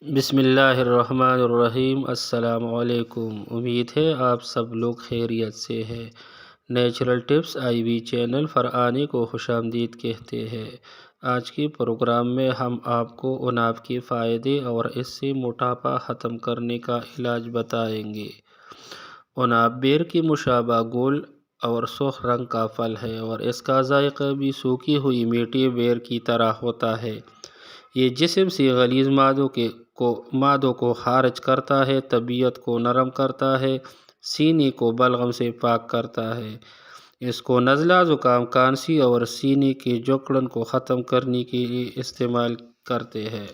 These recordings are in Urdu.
بسم اللہ الرحمن الرحیم۔ السلام علیکم۔ امید ہے آپ سب لوگ خیریت سے ہیں۔ نیچرل ٹپس IB چینل پر آنے کو خوش آمدید کہتے ہیں۔ آج کے پروگرام میں ہم آپ کو عناب کے فائدے اور اس سے موٹاپا ختم کرنے کا علاج بتائیں گے۔ عناب بیر کے مشابہ گول اور سرخ رنگ کا پھل ہے اور اس کا ذائقہ بھی سوکھی ہوئی میٹھی بیر کی طرح ہوتا ہے۔ یہ جسم سے غلیظ مادوں کو خارج کرتا ہے، طبیعت کو نرم کرتا ہے، سینے کو بلغم سے پاک کرتا ہے۔ اس کو نزلہ، زکام، کھانسی اور سینے کے جکڑن کو ختم کرنے کے لیے استعمال کرتے ہیں۔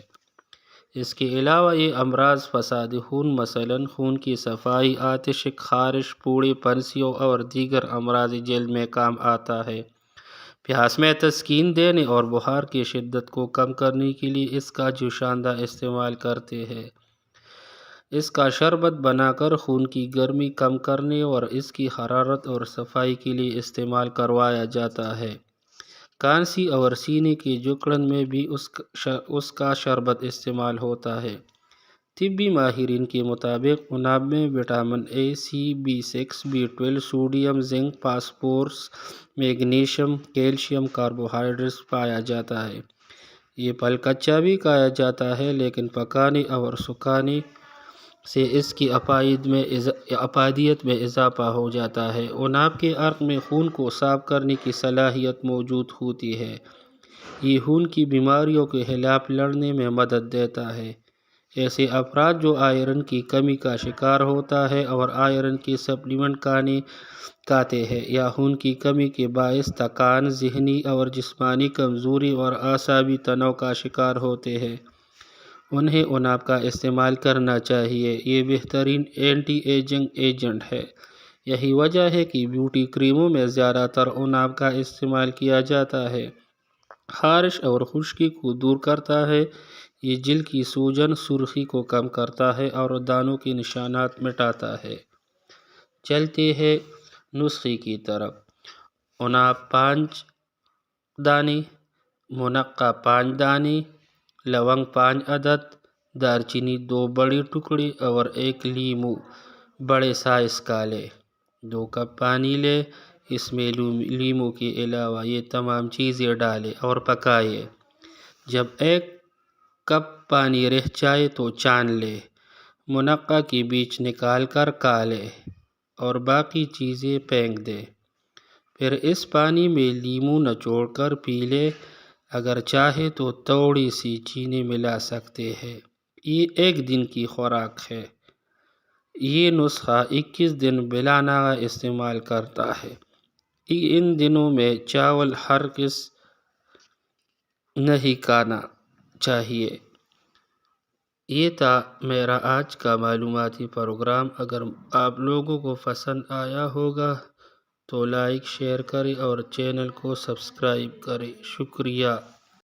اس کے علاوہ یہ امراض فساد خون مثلاً خون کی صفائی، آتش، خارش، پوڑے، پھنسیوں اور دیگر امراض جلد میں کام آتا ہے۔ پیاس میں تسکین دینے اور بخار کی شدت کو کم کرنے کے لیے اس کا جوشاندہ استعمال کرتے ہیں۔ اس کا شربت بنا کر خون کی گرمی کم کرنے اور اس کی حرارت اور صفائی کے لیے استعمال کروایا جاتا ہے۔ کھانسی اور سینے کے جکڑن میں بھی اس کا شربت استعمال ہوتا ہے۔ طبی ماہرین کے مطابق عناب میں vitamin A، C، B6، B12، sodium, zinc, phosphorus, magnesium, calcium, carbohydrates پایا جاتا ہے۔ یہ پھل کچا بھی کھایا جاتا ہے لیکن پکانے اور سکھانے سے اس کی افادیت میں اضافہ ہو جاتا ہے۔ عناب کے عرق میں خون کو صاف کرنے کی صلاحیت موجود ہوتی ہے۔ یہ خون کی بیماریوں کے خلاف لڑنے میں مدد دیتا ہے۔ ایسے افراد جو آئرن کی کمی کا شکار ہوتا ہے اور آئرن کے سپلیمنٹ کھاتے ہیں یا خون کی کمی کے باعث تھکان، ذہنی اور جسمانی کمزوری اور اعصابی تناؤ کا شکار ہوتے ہیں، انہیں عناب کا استعمال کرنا چاہیے۔ یہ بہترین اینٹی ایجنگ ایجنٹ ہے۔ یہی وجہ ہے کہ بیوٹی کریموں میں زیادہ تر عناب کا استعمال کیا جاتا ہے۔ خارش اور خشکی کو دور کرتا ہے۔ یہ جلد کی سوجن، سرخی کو کم کرتا ہے اور دانوں کے نشانات مٹاتا ہے۔ چلتے ہیں نسخے کی طرف۔ عناب 5 دانے، منقع 5 دانے، لونگ 5 عدد، دار چینی 2 بڑے ٹکڑے اور 1 لیموں بڑے سائز کا لیں۔ 2 کپ پانی لیں، اس میں لیموں کے علاوہ یہ تمام چیزیں ڈالیں اور پکائیں۔ جب 1 کپ پانی رہ جائے تو چھان لیں۔ منقع کے بیج نکال کر کھالیں اور باقی چیزیں پھینک دیں۔ پھر اس پانی میں لیموں نچوڑ کر پی لیں۔ اگر چاہیں تو تھوڑی سی چینی ملا سکتے ہیں۔ یہ 1 دن کی خوراک ہے۔ یہ نسخہ 21 دن بلا ناغہ استعمال کرتا ہے۔ ان دنوں میں چاول ہرگز نہیں کھانا چاہیے۔ یہ تھا میرا آج کا معلوماتی پروگرام۔ اگر آپ لوگوں کو پسند آیا ہوگا تو لائک، شیئر کریں اور چینل کو سبسکرائب کریں۔ شکریہ۔